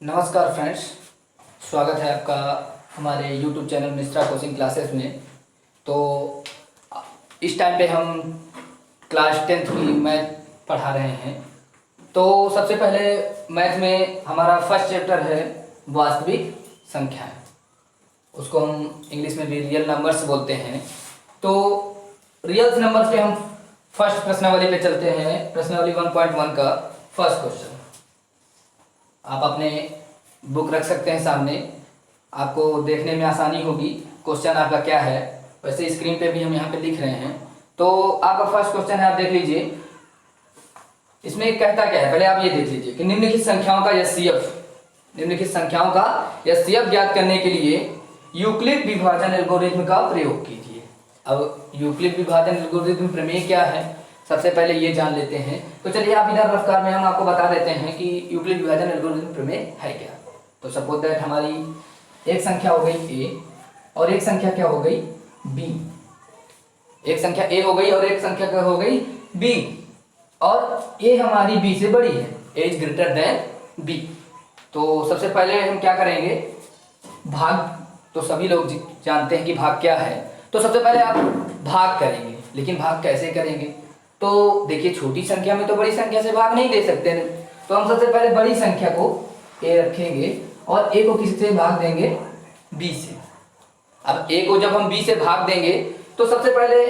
नमस्कार फ्रेंड्स, स्वागत है आपका हमारे YouTube channel Mishra coaching classes में। तो इस टाइम पे हम क्लास 10th की मैथ पढ़ा रहे हैं। तो सबसे पहले मैथ में हमारा फर्स्ट चैप्टर है वास्तविक संख्याएं। उसको हम इंग्लिश में भी रियल नंबर्स बोलते हैं। तो रियल नंबर्स पे हम फर्स्ट प्रश्नावली पे चलते हैं। प्रश्नावली 1.1 का फर्स्ट क्वेश्चन आप अपने बुक रख सकते हैं सामने, आपको देखने में आसानी होगी। क्वेश्चन आपका क्या है, वैसे स्क्रीन पे भी हम यहाँ पे लिख रहे हैं। तो आपका फर्स्ट क्वेश्चन है, आप देख लीजिए। इसमें कहता क्या है, पहले आप ये देख लीजिए कि निम्नलिखित संख्याओं का एचसीएफ ज्ञात करने के लिए यूक्लिड विभाजन एल्गोरिथ्म का प्रयोग कीजिए। अब यूक्लिड विभाजन एल्गोरिथ्म प्रमेय क्या है, सबसे पहले ये जान लेते हैं। तो चलिए आप इधर रफ्तार में हम आपको बता देते हैं कि यूक्लिड विभाजन एल्गोरिथ्म प्रमेय है क्या। तो सपोज दैट हमारी एक संख्या हो गई ए और एक संख्या क्या हो गई बी। एक संख्या ए हो गई और एक संख्या क्या हो गई बी, और ए हमारी बी से बड़ी है, ए इज ग्रेटर देन बी। तो सबसे पहले हम क्या करेंगे, भाग। तो सभी लोग जानते हैं कि भाग क्या है। तो सबसे पहले आप भाग करेंगे, लेकिन भाग कैसे करेंगे। तो देखिए, छोटी संख्या में तो बड़ी संख्या से भाग नहीं दे सकते। तो हम सबसे पहले बड़ी संख्या को ए रखेंगे और ए को किससे भाग देंगे, बी से। अब ए को जब हम बी से भाग देंगे तो सबसे पहले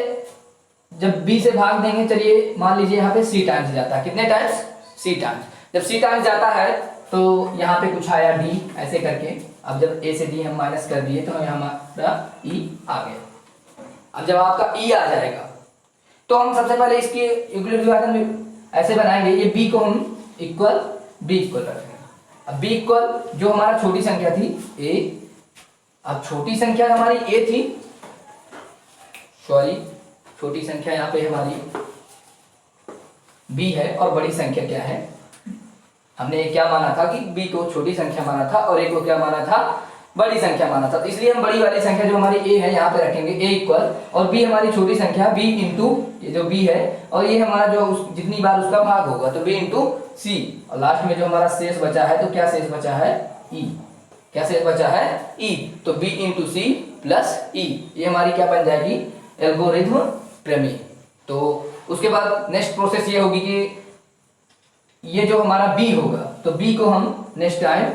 जब बी से भाग देंगे, चलिए मान लीजिए यहाँ पे सी टाइम्स जाता है। कितने टाइम्स, सी टाइम्स। जब सी टाइम्स जाता है तो यहाँ पे कुछ आया डी, ऐसे करके। अब जब ए से डी हम माइनस कर दिए तो हमारा ई आ गया। अब जब आपका ई आ जाएगा तो हम सबसे पहले इसके यूक्लिड विभाजन में ऐसे बनाएंगे, ये b को हम इक्वल b इक्वल रखेंगे। अब b इक्वल जो हमारा छोटी संख्या थी a, अब छोटी संख्या हमारी a थी, सॉरी छोटी संख्या यहाँ पे हमारी b है और बड़ी संख्या क्या है, हमने क्या माना था कि b को छोटी संख्या माना था और a को क्या माना था, बड़ी संख्या माना था। तो इसलिए हम बड़ी वाली संख्या जो हमारी a है यहाँ पे रखेंगे a इक्वल, और b हमारी छोटी संख्या b इंटू ये जो b है, और ये हमारा जो जितनी बार उसका भाग होगा तो b इंटू c, और लास्ट में जो हमारा शेष बचा है, तो क्या शेष बचा है e। क्या शेष बचा है e, तो b into C plus e, ये हमारी क्या बन जाएगी, एल्गोरिथ्म प्रमेय। तो उसके बाद नेक्स्ट प्रोसेस ये होगी कि ये जो हमारा b होगा तो b को हम नेक्स्ट टाइम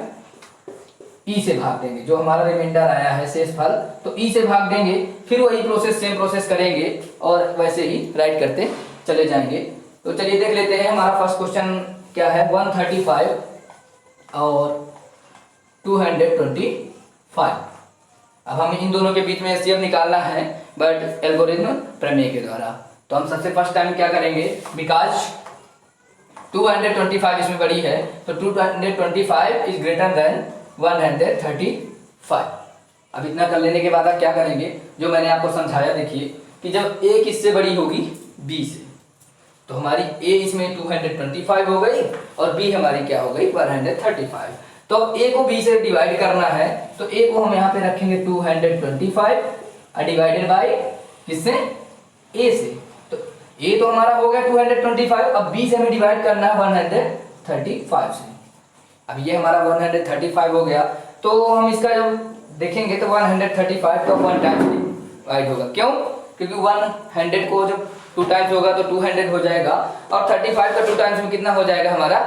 ई से भाग देंगे। जो हमारा रिमाइंडर आया है शेषफल, तो ई से भाग देंगे। फिर वही प्रोसेस, सेम प्रोसेस करेंगे और वैसे ही राइट करते चले जाएंगे। तो चलिए देख लेते हैं हमारा फर्स्ट क्वेश्चन क्या है। 135 और 225। अब हमें इन दोनों के बीच में एचसीएफ निकालना है, बट एल्गोरिथ्म प्रमेय के द्वारा। तो हम सबसे फर्स्ट टाइम क्या करेंगे, बिकॉज 225 इसमें बड़ी है, तो 225 इज ग्रेटर देन 135। अब इतना कर लेने के बाद आप क्या करेंगे, जो मैंने आपको समझाया, देखिए कि जब a किससे बड़ी होगी b से, तो हमारी a इसमें 225 हो गई और b हमारी क्या हो गई 135। तो अब a को b से डिवाइड करना है, तो a को हम यहाँ पे रखेंगे 225 डिवाइडेड बाई किससे, a से। तो a तो हमारा हो गया 225, अब b से हमें डिवाइड करना है 135 से। अब ये हमारा 135 हो गया। तो हम इसका जब देखेंगे तो 135 का 1 टाइम्स डिवाइड होगा। क्यों, क्योंकि 100 को जब 2 टाइम्स होगा तो 200 हो जाएगा, और 35 का 2 टाइम्स में कितना हो जाएगा हमारा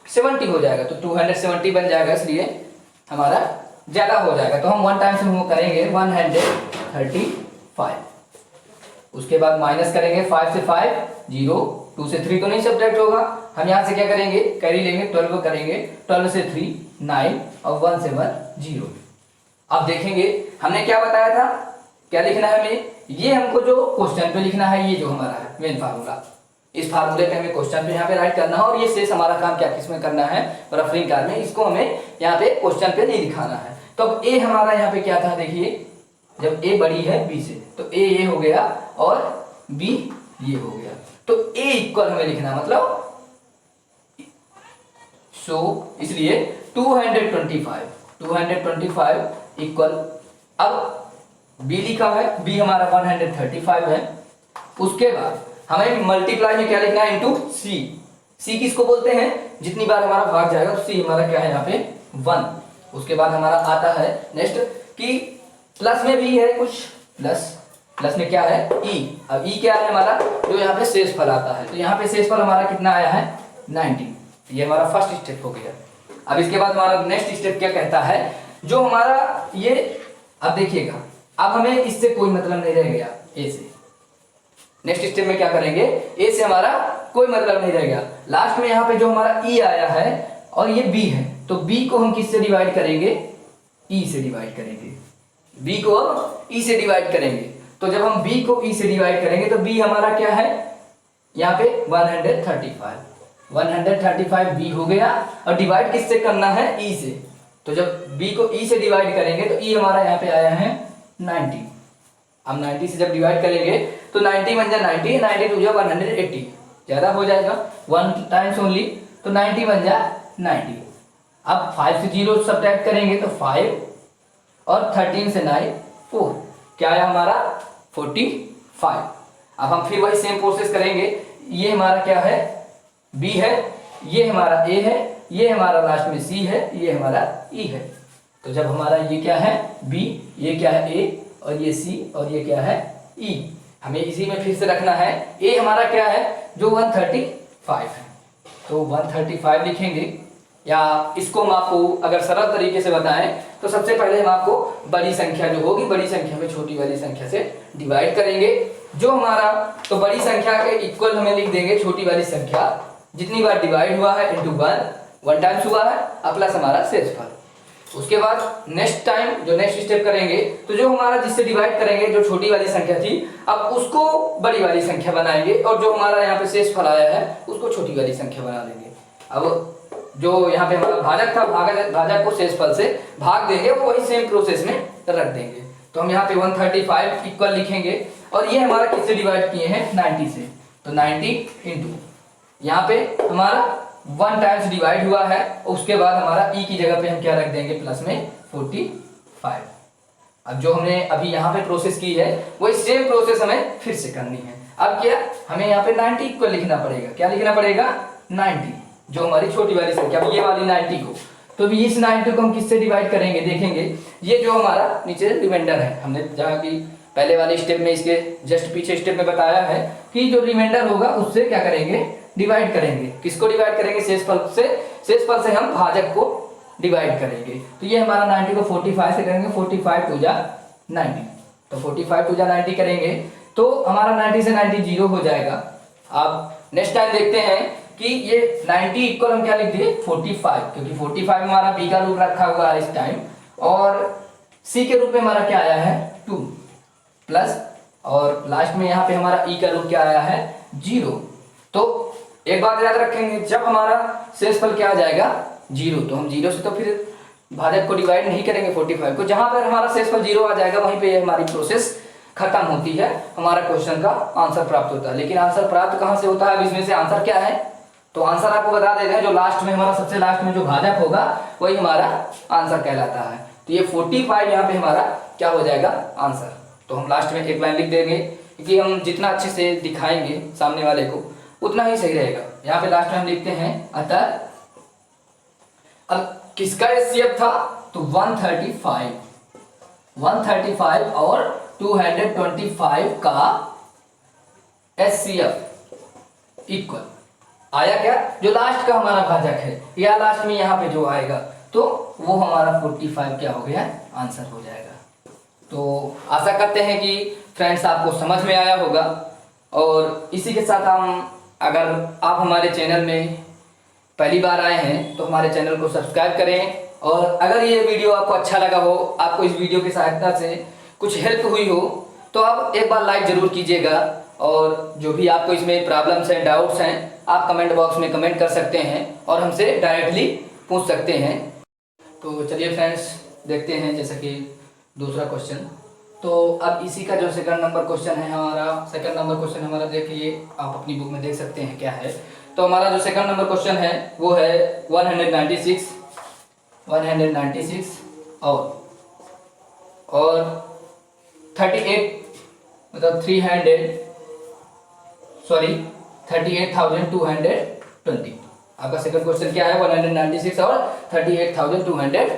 70 हो जाएगा, तो 270 बन जाएगा, इसलिए हमारा ज्यादा हो जाएगा। तो हम 1 टाइम्स में वो करेंगे 135। उसके बाद माइनस करेंगे 5 से 5 0, 2 से 3 तो नहीं सब्ट्रैक्ट होगा। हम यहाँ से क्या करेंगे, कैरी लेंगे, 12 करेंगे, 12 से 3 9 और 1 से 1 0। अब देखेंगे हमने क्या बताया था, क्या लिखना है हमें, ये हमको जो क्वेश्चन पे लिखना है, ये जो हमारा है मेन फार्मूला, इस फार्मूले पे हमें क्वेश्चन पे यहाँ पे राइट करना है। और ये शेष हमारा काम क्या किसमें करना है, रेफरिंग कार में, इसको हमें यहाँ पे क्वेश्चन पे नहीं दिखाना है। तो अब ए हमारा यहाँ पे क्या था, देखिए जब ए बड़ी है बी से, तो ए ये हो गया और बी ये हो गया। तो ए इक्वल हमें लिखना, मतलब इसलिए 225 इक्वल, अब b लिखा है, b हमारा 135 है। उसके बाद हमें मल्टीप्लाई में क्या लिखना है, इनटू c। c किसको बोलते हैं, जितनी बार हमारा भाग जाएगा तो c हमारा क्या है यहाँ पे 1। उसके बाद हमारा आता है नेक्स्ट कि प्लस में भी है कुछ, प्लस में क्या है ई। अब ई क्या है हमारा, जो यहाँ पे शेषफल आता है, तो यहाँ पे शेषफल हमारा कितना आया है 19। ये हमारा फर्स्ट स्टेप हो गया। अब इसके बाद हमारा नेक्स्ट स्टेप क्या कहता है, जो हमारा ये, अब देखिएगा अब हमें इससे कोई मतलब नहीं रह गया ए से। नेक्स्ट स्टेप में क्या करेंगे, ए से हमारा कोई मतलब नहीं रह गया। लास्ट में यहाँ पे जो हमारा ई आया है और ये बी है, तो बी को हम किससे डिवाइड करेंगे, ई से डिवाइड करेंगे। बी को हम ई से डिवाइड करेंगे, तो जब हम बी को ई से डिवाइड करेंगे तो बी हमारा क्या है यहाँ पे 135 बी हो गया। और डिवाइड किससे करना है, ई से, तो जब बी को ई से डिवाइड करेंगे तो ई हमारा यहाँ पे आया है 90। हम 90 से जब डिवाइड करेंगे तो 90 बन जाए 90, 90 टू जा 180, ज़्यादा हो जाएगा 1 टाइम्स ओनली, तो 90 बन जाए 90। अब 5 से 0 सब्ट्रैक्ट करेंगे तो 5 और 13 से 9 4, क्या है हमारा 45। अब हम फिर वही सेम प्रोसेस करेंगे। ये हमारा क्या है बी है, ये हमारा ए है, ये हमारा लास्ट में सी है, ये हमारा ई है। तो जब हमारा ये क्या है बी, ये क्या है ए, और ये सी, और ये क्या है ई, हमें इसी में फिर से रखना है। ए हमारा क्या है जो 135 है, तो 135 लिखेंगे। या इसको हम आपको अगर सरल तरीके से बताएं तो सबसे पहले हम आपको बड़ी संख्या जो होगी, बड़ी संख्या में छोटी वाली संख्या से डिवाइड करेंगे। जो हमारा, तो बड़ी संख्या के इक्वल हमें लिख देंगे छोटी वाली संख्या, जितनी बार डिवाइड हुआ है इंटू 1 टाइम्स हुआ है, और प्लस हमारा शेषफल। उसके बाद नेक्स्ट टाइम जो नेक्स्ट स्टेप करेंगे, तो जो हमारा जिससे डिवाइड करेंगे जो छोटी वाली संख्या थी, अब उसको बड़ी वाली संख्या बनाएंगे, और जो हमारा यहाँ पे शेषफल आया है उसको छोटी वाली संख्या बना देंगे। अब जो यहाँ पे हमारा भाजक था, भाजक को शेषफल से भाग देंगे, वो वही सेम प्रोसेस में रख देंगे। तो हम यहाँ पे 135 इक्वल लिखेंगे, और ये हमारा किससे डिवाइड किए हैं 90 से, तो 90 इंटू यहाँ पे हमारा 1 टाइम्स डिवाइड हुआ है, उसके बाद हमारा ई की जगह पे हम क्या रख देंगे प्लस में 45। अब जो हमने अभी यहाँ पे प्रोसेस की है वही सेम प्रोसेस हमें फिर से करनी है। अब क्या हमें यहाँ पे 90 इक्वल लिखना पड़ेगा, क्या लिखना पड़ेगा 90, जो हमारी छोटी वाली संख्या ये वाली 90 को, तो भी इस 90 को हम किससे डिवाइड करेंगे, देखेंगे ये जो हमारा नीचे रिमाइंडर है, हमने जहाँ की पहले वाले स्टेप में इसके जस्ट पीछे स्टेप में बताया है कि जो रिमाइंडर होगा उससे क्या करेंगे डिवाइड करेंगे। किसको डिवाइड करेंगे, शेषफल से। शेषफल से हम भाजक को डिवाइड करेंगे, तो ये हमारा 90 को 45 से करेंगे, 45 टू जा 90, तो 45 टू जा 90 करेंगे तो हमारा 90 से 90 जीरो हो जाएगा। अब नेक्स्ट टाइम देखते हैं कि ये 90 इक्वल हम क्या लिख दिए 45, क्योंकि 45 हमारा बी का रूप रखा हुआ है इस टाइम, और सी के रूप में हमारा क्या आया है 2 प्लस, और लास्ट में यहाँ पे हमारा ई का रूप क्या आया है 0। तो एक बात याद रखेंगे, जब हमारा शेषफल क्या आ जाएगा 0, तो हम 0 से तो फिर भाजक को डिवाइड नहीं करेंगे 45 को, जहां पर हमारा शेषफल 0 आ जाएगा वहीं पे हमारी प्रोसेस खत्म होती है, हमारा क्वेश्चन का आंसर प्राप्त होता है। लेकिन आंसर प्राप्त कहां से होता है, अब इसमें से आंसर क्या है, तो आंसर आपको बता देते हैं, जो लास्ट में हमारा सबसे लास्ट में जो भाजक होगा वही हमारा आंसर कहलाता है। तो ये 45 यहाँ पे हमारा क्या हो जाएगा आंसर। तो हम लास्ट में एक लाइन लिख देंगे, क्योंकि हम जितना अच्छे से दिखाएंगे सामने वाले को उतना ही सही रहेगा। यहाँ पे लास्ट में हम लिखते हैं अतः, अब किसका एचसीएफ था, तो 135 और 225 का एचसीएफ इक्वल आया क्या, जो लास्ट का हमारा भाजक है, या लास्ट में यहाँ पे जो आएगा तो वो हमारा 45 क्या हो गया आंसर हो जाएगा। तो आशा करते हैं कि फ्रेंड्स आपको समझ में आया होगा, और इसी के साथ हम, अगर आप हमारे चैनल में पहली बार आए हैं तो हमारे चैनल को सब्सक्राइब करें, और अगर ये वीडियो आपको अच्छा लगा हो, आपको इस वीडियो की सहायता से कुछ हेल्प हुई हो, तो आप एक बार लाइक ज़रूर कीजिएगा, और जो भी आपको इसमें प्रॉब्लम्स हैं, डाउट्स हैं, आप कमेंट बॉक्स में कमेंट कर सकते हैं और हमसे डायरेक्टली पूछ सकते हैं। तो चलिए फ्रेंड्स देखते हैं जैसा कि दूसरा क्वेश्चन। तो अब इसी का जो सेकंड नंबर क्वेश्चन है हमारा, देखिए आप अपनी बुक में देख सकते हैं क्या है। तो हमारा जो सेकंड नंबर क्वेश्चन है वो है 196 और 38 मतलब 38,220। आपका सेकंड क्वेश्चन क्या है 196 और 38,220।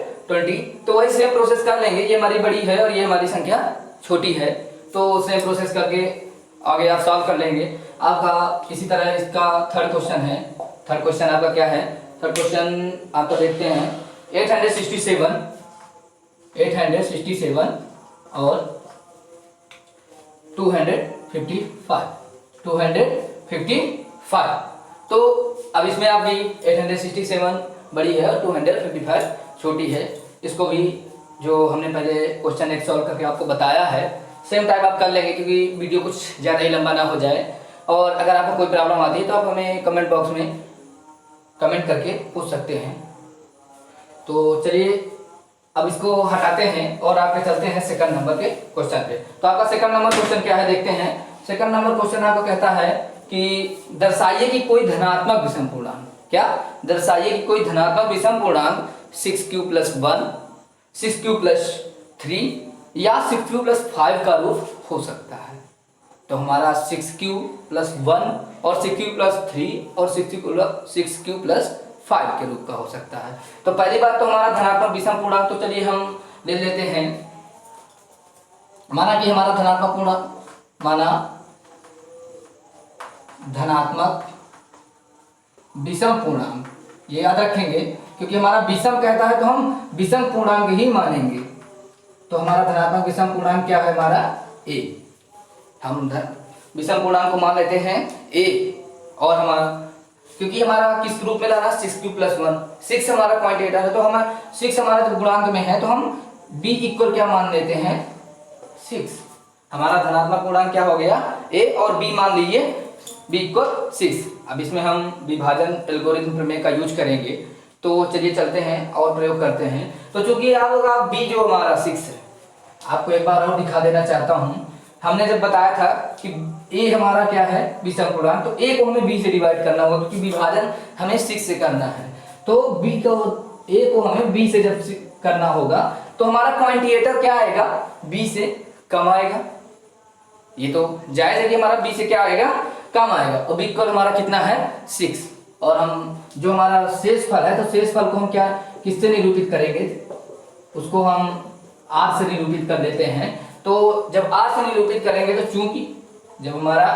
तो वही सेम प्रोसेस कर लेंगे, ये हमारी बड़ी है और ये हमारी संख्या छोटी है, तो सेम प्रोसेस करके आगे आप सॉल्व कर लेंगे। आपका इसी तरह इसका थर्ड क्वेश्चन है। थर्ड क्वेश्चन आपका क्या है? थर्ड क्वेश्चन आपका देखते हैं 867 और 255। तो अब इसमें आप भी 867 बड़ी है और 255 छोटी है, इसको भी जो हमने पहले क्वेश्चन एक सॉल्व करके आपको बताया है सेम टाइप आप कर लेंगे, क्योंकि वीडियो कुछ ज़्यादा ही लंबा ना हो जाए। और अगर आपको कोई प्रॉब्लम आती है तो आप हमें कमेंट बॉक्स में कमेंट करके पूछ सकते हैं। तो चलिए अब इसको हटाते हैं और आगे चलते हैं सेकंड नंबर के क्वेश्चन पे। तो आपका सेकंड नंबर क्वेश्चन क्या है देखते हैं। सेकंड नंबर क्वेश्चन आपको कहता है कि दर्शाइए कि कोई धनात्मक विषम पूर्णांक, क्या दर्शाइए कि कोई धनात्मक विषम पूर्णांक 6q + 1, 6q + 3 या 6q + 5 का रूप हो सकता है। तो हमारा 6q + 1 और 6q + 3 और 6q + 5 के रूप का हो सकता है। तो पहली बात तो हमारा धनात्मक विषम पूर्णांक, तो चलिए हम ले लेते हैं। माना कि हमारा धनात्मक पूर्णांक, माना धनात्मक विषम पूर्णांक, ये याद रखेंगे क्योंकि हमारा विषम कहता है तो हम विषम पूर्णांक ही मानेंगे। तो हमारा धनात्मक विषम पूर्णांक क्या है? हमारा a। हम विषम पूर्णांक को मान लेते हैं a। और हमारा क्योंकि हमारा किस रूप में लाना 6q + 1, 6 हमारा पॉइंट 8 है, तो हमारा 6 हमारा जब गुणांक में है तो हम b = क्या मान लेते हैं 6। हमारा धनात्मक पूर्णांक क्या हो गया a और b मान लीजिए b = 6। अब इसमें हम विभाजन एल्गोरिथम प्रमेय का यूज करेंगे। तो चलिए चलते हैं और प्रयोग करते हैं। तो चूंकि आपका b जो हमारा 6 है, आपको एक बार और दिखा देना चाहता हूँ। हमने जब बताया था कि a हमारा क्या है विषम पूर्णांक, तो a को हमें b से डिवाइड करना होगा क्योंकि विभाजन हमें 6 से करना है। तो b को a को हमें b से जब करना होगा तो हमारा क्वांटिएटर क्या आएगा b से कम आएगा। ये तो जायज है कि हमारा b से क्या आएगा कम आएगा। और b इक्वल हमारा कितना है 6। और हम जो हमारा शेषफल है, तो शेषफल को हम क्या किससे निरूपित करेंगे, उसको हम r से निरूपित कर देते हैं। तो जब r से निरूपित करेंगे तो चूंकि जब हमारा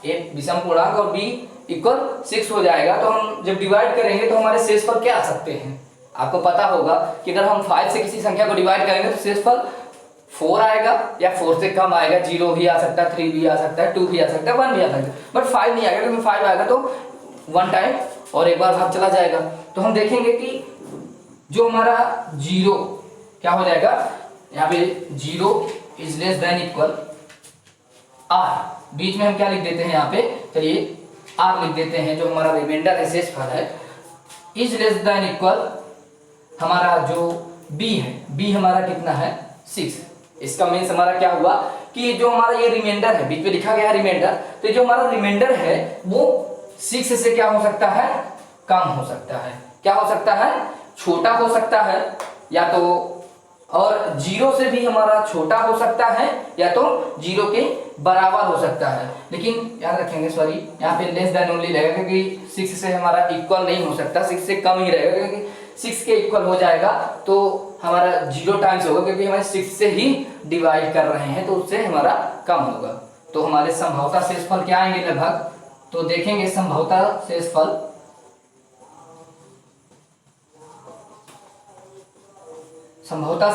एक विषम पूर्णांक और b = 6 हो जाएगा, तो हम जब डिवाइड करेंगे तो हमारे शेषफल क्या आ सकते हैं। आपको पता होगा कि अगर हम 5 से किसी संख्या को डिवाइड करेंगे तो शेषफल 4 आएगा या 4 से कम आएगा। 0 भी आ सकता है, 3 भी आ सकता है, 2 भी आ सकता है, 1 भी आ सकता है, बट 5 नहीं आएगा क्योंकि 5 आएगा तो 1 टाइम और एक बार भाग चला जाएगा। तो हम देखेंगे कि जो हमारा 0 क्या हो जाएगा, यहाँ पे 0 ≤ r, बीच में हम क्या लिख देते हैं यहाँ पे, चलिए r लिख देते हैं। जो हमारा रिमाइंडर है शेषफल है ≤ हमारा जो b है, b हमारा कितना है 6। इसका मीन्स हमारा क्या हुआ कि जो हमारा ये रिमाइंडर है, बीच में लिखा गया रिमाइंडर, तो जो हमारा रिमाइंडर है वो 6 से क्या हो सकता है कम हो सकता है। क्या हो सकता है छोटा हो सकता है, या तो और 0 से भी हमारा छोटा हो सकता है या तो 0 के बराबर हो सकता है। लेकिन याद रखेंगे सॉरी यहाँ पे लेस देन ओनली रहेगा क्योंकि 6 से हमारा इक्वल नहीं हो सकता, 6 से कम ही रहेगा क्योंकि 6 के इक्वल हो जाएगा तो हमारा 0 टाइम्स होगा क्योंकि हमारे 6 से ही डिवाइड कर रहे हैं तो उससे हमारा कम होगा। तो हमारे संभवतः शेषफल क्या आएंगे लगभग, तो देखेंगे संभवतः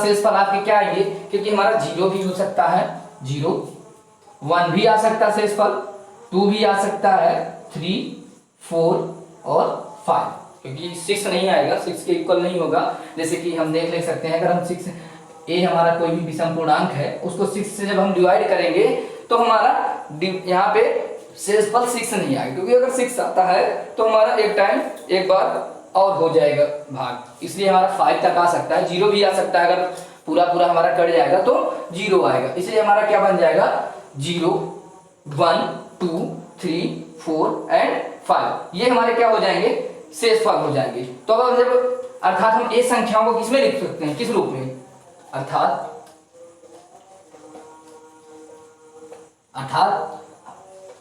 शेषफल आपके क्या आएंगे, क्योंकि हमारा 0 भी हो सकता है, 0, 1 भी आ सकता है शेषफल, 2 भी आ सकता है, 3, 4 और 5, क्योंकि 6 नहीं आएगा, 6 के इक्वल नहीं होगा। जैसे कि हम देख ले सकते हैं, अगर हम 6 a हमारा कोई भी विषम पूर्णांक है उसको 6 से जब हम डिवाइड करेंगे तो हमारा यहाँ पे शेषफल 6 नहीं आएगा, क्योंकि अगर 6 आता है तो हमारा एक टाइम एक बार और हो जाएगा भाग, इसलिए हमारा 5 तक आ सकता है। 0 भी आ सकता है, अगर पूरा हमारा कट जाएगा तो 0 आएगा, इसलिए हमारा क्या बन जाएगा 0, 1, 2, 3, 4 एंड 5, ये हमारे क्या हो जाएंगे शेषफल हो जाएंगे। तो अब जब अर्थात हम ए संख्याओं को किसमें लिख सकते हैं, किस रूप में, अर्थात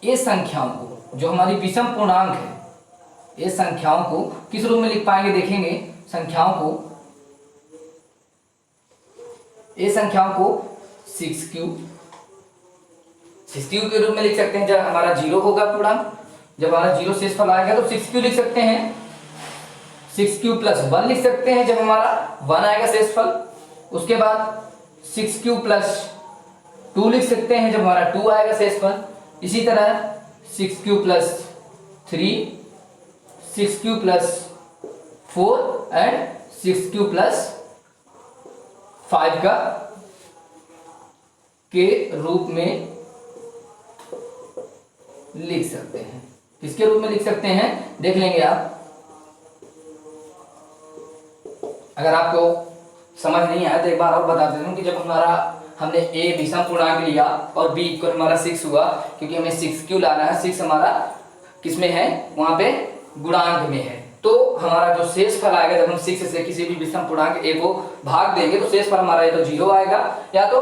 ए संख्याओं को जो हमारी विषम पूर्णांक है ये संख्याओं को किस रूप में लिख पाएंगे, देखेंगे संख्याओं को, ये संख्याओं को 6q के रूप में लिख सकते हैं। जब हमारा 0 होगा पूर्णांक, जब हमारा 0 शेषफल आएगा तो 6q लिख सकते हैं, 6q प्लस 1 लिख सकते हैं जब हमारा 1 आएगा शेषफल। उसके बाद 6q प्लस 2 लिख सकते हैं जब हमारा 2 आएगा शेषफल। इसी तरह 6q plus 3, 6q plus 4 and 6q plus 5 का के रूप में लिख सकते हैं। किसके रूप में लिख सकते हैं देख लेंगे आप। अगर आपको समझ नहीं आया तो एक बार और बता देता हूं कि जब हमने a विषम पूर्णांक लिया और b इक्वल हमारा 6 हुआ, क्योंकि हमें 6q लाना है, 6 हमारा किसमें है, वहां पे गुणांक में है, तो हमारा जो शेषफल आएगा जब हम 6 से किसी भी विषम पूर्णांक a को भाग देंगे तो शेषफल हमारा या तो 0 आएगा, या तो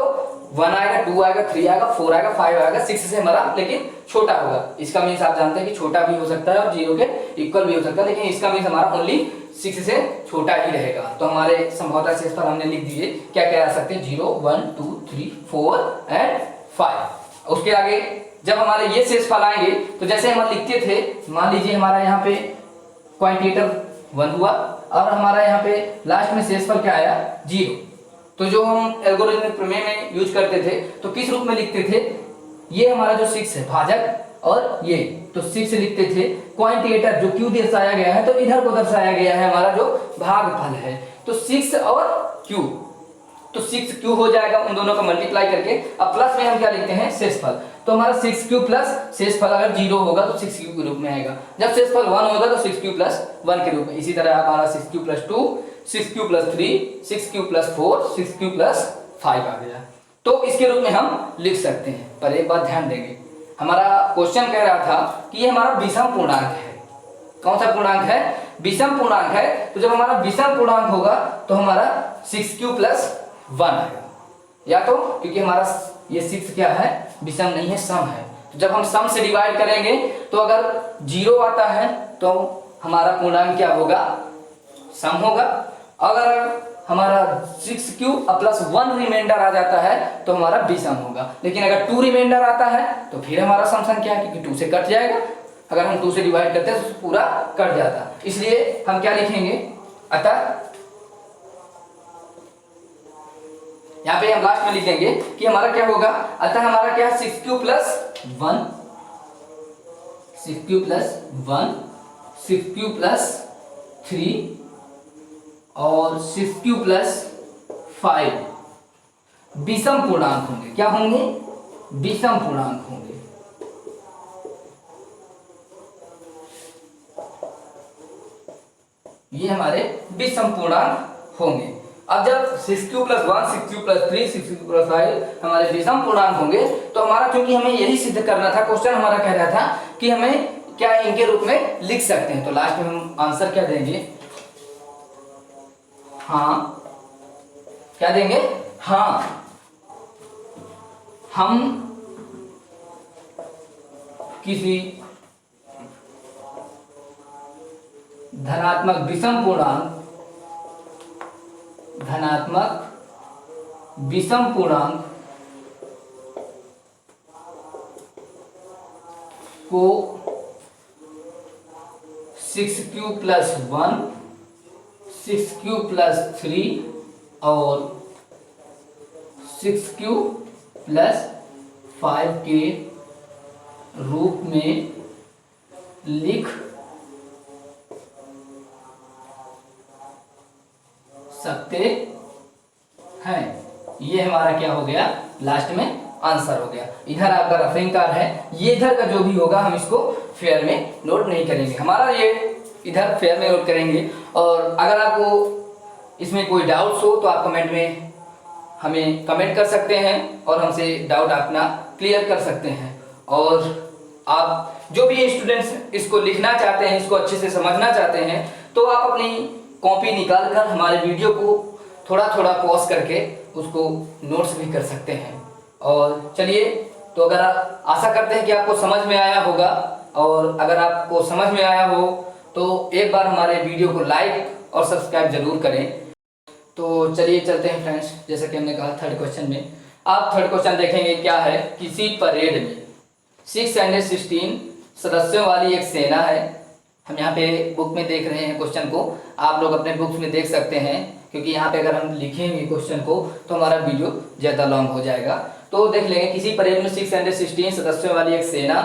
1 आएगा, 2 आएगा, 3 आएगा, 4 आएगा, 5 आएगा, 6 से हमारा लेकिन छोटा होगा। इसका मीन्स आप जानते हैं कि छोटा भी हो सकता है और 0 के इक्वल भी हो सकता है, लेकिन इसका मीन्स हमारा ओनली 6 से छोटा ही रहेगा। तो हमारे संभवतः शेषफल हमने लिख दिए, क्या क्या आ सकते हैं, 0, 1, 2, 3, 4 एंड 5। उसके आगे जब हमारे ये शेषफल आएंगे तो जैसे हम लिखते थे, मान लीजिए हमारा यहाँ पे क्वांटिटेटर 1 हुआ और हमारा यहाँ पे लास्ट में शेषफल क्या आया, 0। तो जो हम एल्गोरिथमिक प्रमेय में यूज करते थे तो किस रूप में लिखते थे, ये हमारा जो 6 है भाजक और ये तो 6 लिखते थे, क्वांटिटेटर जो q दर्शाया गया है तो इधर को दर्शाया गया है हमारा जो भागफल है, तो 6 और q, तो 6q हो जाएगा उन दोनों का मल्टीप्लाई करके। अब प्लस में हम क्या लिखते हैं, शेषफल, तो हमारा 6q प्लस शेषफल अगर 0 होगा तो 6q के रूप में आएगा, जब शेषफल 1 होगा तो 6q प्लस 1 के रूप में। इसी तरह हमारा 6q plus 2, 6q plus 3, 6q plus 4, 6q plus 5 आ गया, तो इसके रूप में हम लिख सकते हैं। पर एक बात ध्यान देंगे, हमारा क्वेश्चन कह रहा था कि ये हमारा विषम पूर्णांक है। कौन सा पूर्णांक है, विषम पूर्णांक है, तो जब हमारा विषम पूर्णांक होगा तो हमारा 6q प्लस 1 आएगा, या तो क्योंकि हमारा ये 6 क्या है, विषम नहीं है, सम है, तो जब हम सम से डिवाइड करेंगे तो अगर 0 आता है तो हमारा पूर्णांक क्या होगा, सम होगा। अगर हमारा 6q प्लस 1 रिमाइंडर आ जाता है तो हमारा विषम होगा, लेकिन अगर 2 रिमाइंडर आता है तो फिर हमारा सम संख्या है, क्योंकि 2 से कट जाएगा, अगर हम 2 से डिवाइड करते हैं तो पूरा कट जाता, इसलिए हम क्या लिखेंगे, अतः यहाँ पे हम लास्ट में लिखेंगे कि हमारा क्या होगा, अतः हमारा क्या है, 6q plus 1, 6q plus 1, 6q plus 3 और 6q प्लस 5 विषम पूर्णांक होंगे। क्या होंगे, विषम पूर्णांक होंगे। ये हमारे विषम पूर्णांक होंगे। अब जब 6q plus 1, 6q plus 3, 6q plus 5 हमारे विषम पूर्णांक होंगे तो हमारा, क्योंकि हमें यही सिद्ध करना था, क्वेश्चन हमारा कह रहा था कि हमें क्या इनके रूप में लिख सकते हैं, तो लास्ट में हम आंसर क्या देंगे, हाँ, क्या देंगे, हाँ, हम किसी धनात्मक विषम पूर्णांक, धनात्मक विषम पूर्णांक को 6q प्लस 1, 6q प्लस 3 और 6q प्लस 5 के रूप में लिख सकते हैं। ये हमारा क्या हो गया, लास्ट में आंसर हो गया। इधर आपका रफिंग कार है, ये इधर का जो भी होगा हम इसको फेयर में नोट नहीं करेंगे, हमारा ये इधर फेयर में नोट करेंगे। और अगर आपको इसमें कोई डाउट्स हो तो आप कमेंट में हमें कमेंट कर सकते हैं और हमसे डाउट अपना क्लियर कर सकते हैं। और आप जो भी स्टूडेंट्स इसको लिखना चाहते हैं, इसको अच्छे से समझना चाहते हैं, तो आप अपनी कॉपी निकाल कर हमारे वीडियो को थोड़ा थोड़ा पॉज करके उसको नोट्स भी कर सकते हैं। और चलिए, तो अगर आशा करते हैं कि आपको समझ में आया होगा, और अगर आपको समझ में आया हो तो एक बार हमारे वीडियो को लाइक और सब्सक्राइब जरूर करें। तो चलिए चलते हैं फ्रेंड्स, जैसा कि हमने कहा थर्ड क्वेश्चन में। आप थर्ड क्वेश्चन देखेंगे क्या है, किसी परेड में 616 सदस्यों वाली एक सेना है। हम यहाँ पे बुक में देख रहे हैं क्वेश्चन को, आप लोग अपने बुक्स में देख सकते हैं, क्योंकि यहाँ पे अगर हम लिखेंगे क्वेश्चन को तो हमारा वीडियो ज़्यादा लॉन्ग हो जाएगा। तो देख लेंगे, किसी परेड में 616 सदस्यों वाली एक सेना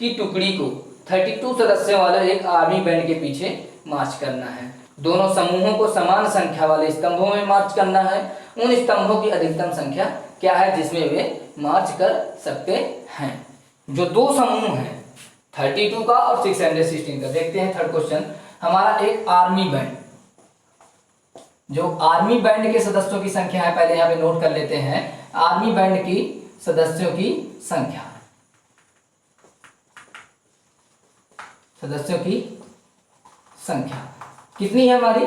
की टुकड़ी को 32 सदस्यों वाले एक आर्मी बैंड के पीछे मार्च करना है। दोनों समूहों को समान संख्या वाले स्तंभों में मार्च करना है। उन स्तंभों की अधिकतम संख्या क्या है जिसमें वे मार्च कर सकते हैं। जो दो समूह हैं 32 का और 616 का, देखते हैं थर्ड क्वेश्चन। हमारा एक आर्मी बैंड, जो आर्मी बैंड के सदस्यों की संख्या है, पहले यहाँ पे नोट कर लेते हैं। आर्मी बैंड की सदस्यों की संख्या, सदस्यों की संख्या कितनी है हमारी,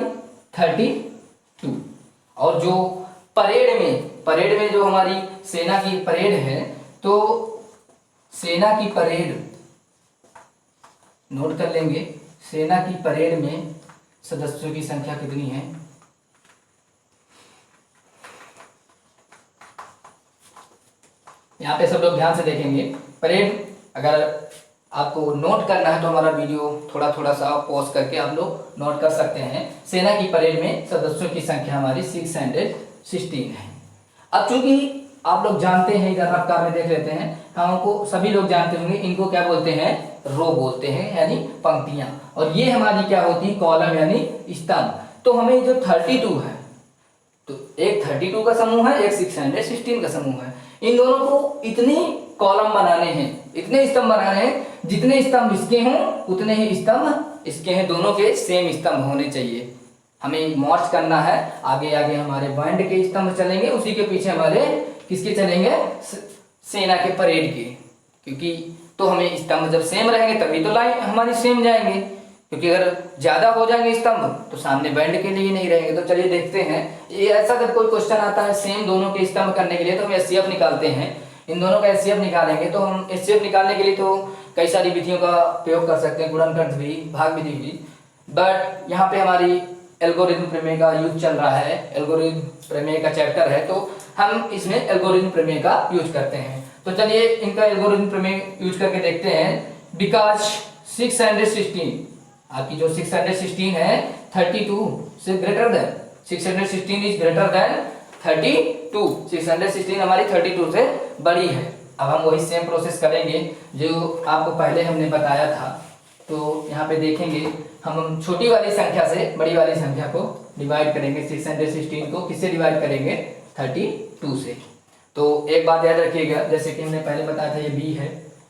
32। और जो परेड में जो हमारी सेना की परेड है, तो सेना की परेड नोट कर लेंगे। सेना की परेड में सदस्यों की संख्या कितनी है, यहाँ पे सब लोग ध्यान से देखेंगे। परेड अगर आपको नोट करना है तो हमारा वीडियो थोड़ा सा पॉज करके आप लोग नोट कर सकते हैं। सेना की परेड में सदस्यों की संख्या हमारी 616 है। अब चूंकि आप लोग जानते हैं, इधर रफ्तार में देख लेते हैं, हमको सभी लोग जानते होंगे, इनको क्या बोलते हैं, रो बोलते हैं, यानी पंक्तियां। और ये हमारी क्या होती है, कॉलम यानी स्तंभ। तो हमें जो 32 है, तो एक 32 का समूह है, एक 616 का समूह है। इन दोनों को इतने कॉलम बनाने हैं, इतने स्तंभ बनाने हैं, जितने स्तंभ इसके हों उतने ही स्तंभ इसके हैं। दोनों के सेम स्तंभ होने चाहिए। हमें मार्च करना है, आगे आगे हमारे बैंड के स्तंभ चलेंगे, उसी के पीछे हमारे किसके चलेंगे, सेना के परेड के। क्योंकि तो हमें स्तंभ जब सेम रहेंगे तभी तो लाइन हमारी सेम जाएंगे, क्योंकि अगर ज्यादा हो जाएंगे स्तंभ तो सामने बैंड के लिए नहीं रहेंगे। तो चलिए देखते हैं, ये ऐसा जब कोई क्वेश्चन आता है सेम दोनों के स्तंभ करने के लिए, तो हम एचसीएफ निकालते हैं। इन दोनों का एचसीएफ निकालेंगे तो हम एचसीएफ निकालने के लिए तो कई सारी विधियों का प्रयोग कर सकते हैं, गुणनखंड भी, भाग विधि भी। बट यहाँ पे हमारी एल्गोरिथम प्रमेय का यूज चल रहा है, एल्गोरिथम प्रमेय का चैप्टर है, तो हम इसमें एल्गोरिथम प्रमेय का यूज करते हैं। तो चलिए इनका एल्गोरिथम प्रमेय यूज करके देखते हैं। बिकॉज 616, आपकी जो 616 है 32 से greater than, 616 is greater than 32, 616 हमारी 32 से बड़ी है। अब हम वही सेम प्रोसेस करेंगे जो आपको पहले हमने बताया था। तो यहाँ पे देखेंगे, हम छोटी वाली संख्या से बड़ी वाली संख्या को डिवाइड करेंगे। 616 को किससे डिवाइड करेंगे, 32 से। तो एक बात याद रखिएगा, जैसे कि हमने पहले बताया था, ये बी है,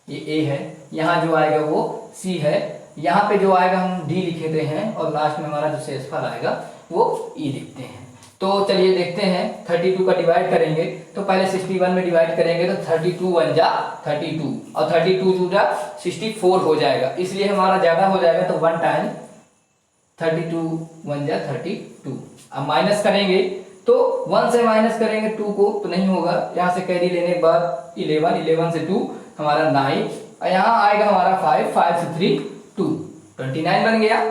ये ए है, यहाँ जो आएगा वो सी है, यहाँ पे जो आएगा हम डी लिखते हैं, और लास्ट में हमारा जो शेषफल आएगा वो ई लिखते हैं। तो चलिए देखते हैं, 32 का डिवाइड करेंगे तो पहले 61 में डिवाइड करेंगे तो 32 1 जा 32 और 32 2 जा 64 हो जाएगा, इसलिए हमारा ज्यादा हो जाएगा। तो 1 टाइम 32 1 जा 32। अब माइनस करेंगे तो 1 से माइनस करेंगे 2 को तो नहीं होगा, यहाँ से कैरी लेने के बाद 11 से 2 हमारा 9, और यहाँ आएगा हमारा 5 से 3 2, 29 बन गया।